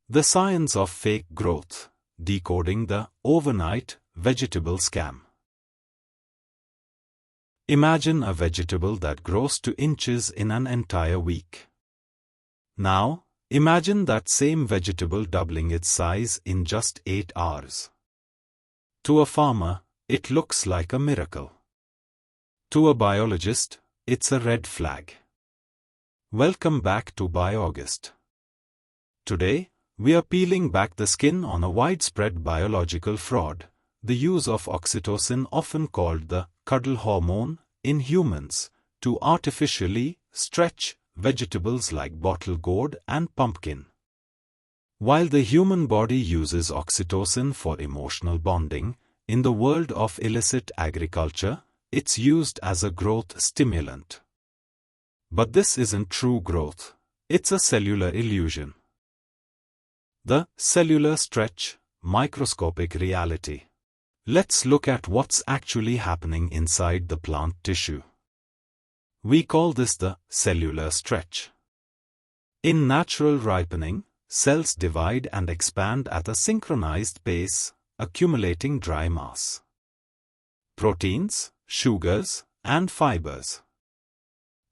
The science of fake growth, decoding the overnight vegetable scam. Imagine a vegetable that grows to inches in an entire week. Now, imagine that same vegetable doubling its size in just 8 hours. To a farmer, it looks like a miracle. To a biologist, it's a red flag. Welcome back to BioAugust. Today, we are peeling back the skin on a widespread biological fraud, the use of oxytocin, often called the cuddle hormone, in humans, to artificially stretch vegetables like bottle gourd and pumpkin. While the human body uses oxytocin for emotional bonding, in the world of illicit agriculture, it's used as a growth stimulant. But this isn't true growth, it's a cellular illusion. The cellular stretch, microscopic reality. Let's look at what's actually happening inside the plant tissue. We call this the cellular stretch. In natural ripening, cells divide and expand at a synchronized pace, accumulating dry mass. Proteins, sugars, and fibers.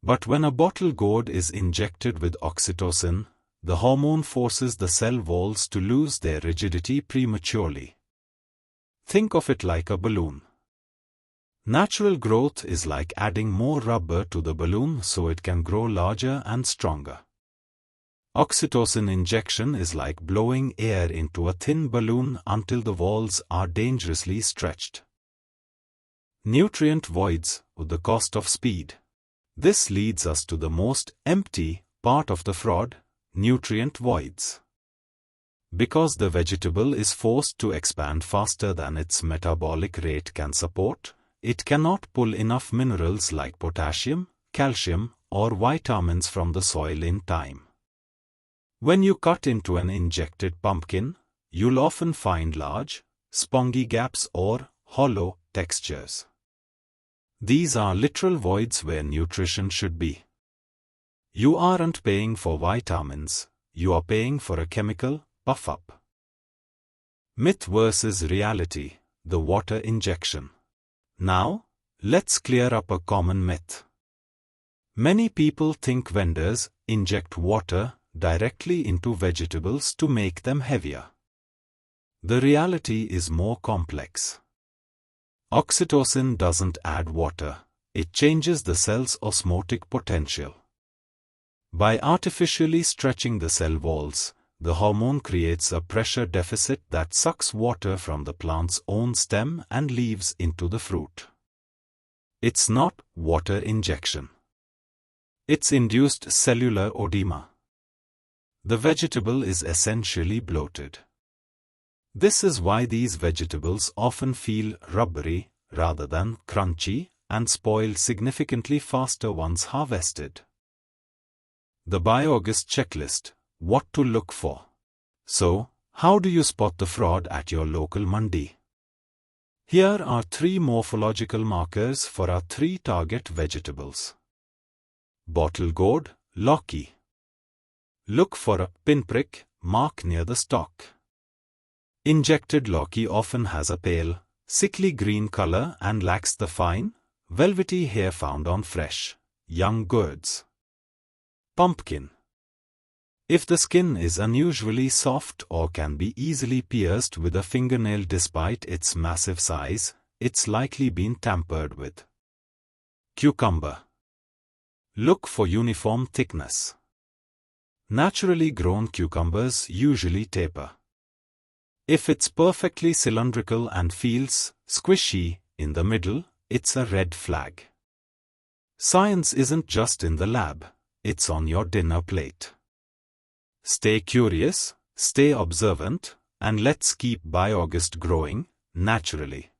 But when a bottle gourd is injected with oxytocin, the hormone forces the cell walls to lose their rigidity prematurely. Think of it like a balloon. Natural growth is like adding more rubber to the balloon so it can grow larger and stronger. Oxytocin injection is like blowing air into a thin balloon until the walls are dangerously stretched. Nutrient voids, with the cost of speed. This leads us to the most empty part of the fraud, nutrient voids. Because the vegetable is forced to expand faster than its metabolic rate can support, it cannot pull enough minerals like potassium, calcium, or vitamins from the soil in time. When you cut into an injected pumpkin, you'll often find large, spongy gaps or hollow textures. These are literal voids where nutrition should be. You aren't paying for vitamins, you are paying for a chemical puff-up. Myth versus reality, the water injection. Now, let's clear up a common myth. Many people think vendors inject water directly into vegetables to make them heavier. The reality is more complex. Oxytocin doesn't add water, it changes the cell's osmotic potential. By artificially stretching the cell walls, the hormone creates a pressure deficit that sucks water from the plant's own stem and leaves into the fruit. It's not water injection. It's induced cellular edema. The vegetable is essentially bloated. This is why these vegetables often feel rubbery rather than crunchy and spoil significantly faster once harvested. The BioAugust checklist, what to look for. So, how do you spot the fraud at your local Mandi? Here are 3 morphological markers for our 3 target vegetables. Bottle gourd, Lauki. Look for a pinprick mark near the stalk. Injected Lauki often has a pale, sickly green color and lacks the fine, velvety hair found on fresh, young gourds. Pumpkin. If the skin is unusually soft or can be easily pierced with a fingernail despite its massive size, it's likely been tampered with. Cucumber. Look for uniform thickness. Naturally grown cucumbers usually taper. If it's perfectly cylindrical and feels squishy in the middle, it's a red flag. Science isn't just in the lab, it's on your dinner plate. Stay curious, stay observant, and let's keep BioAugust growing naturally.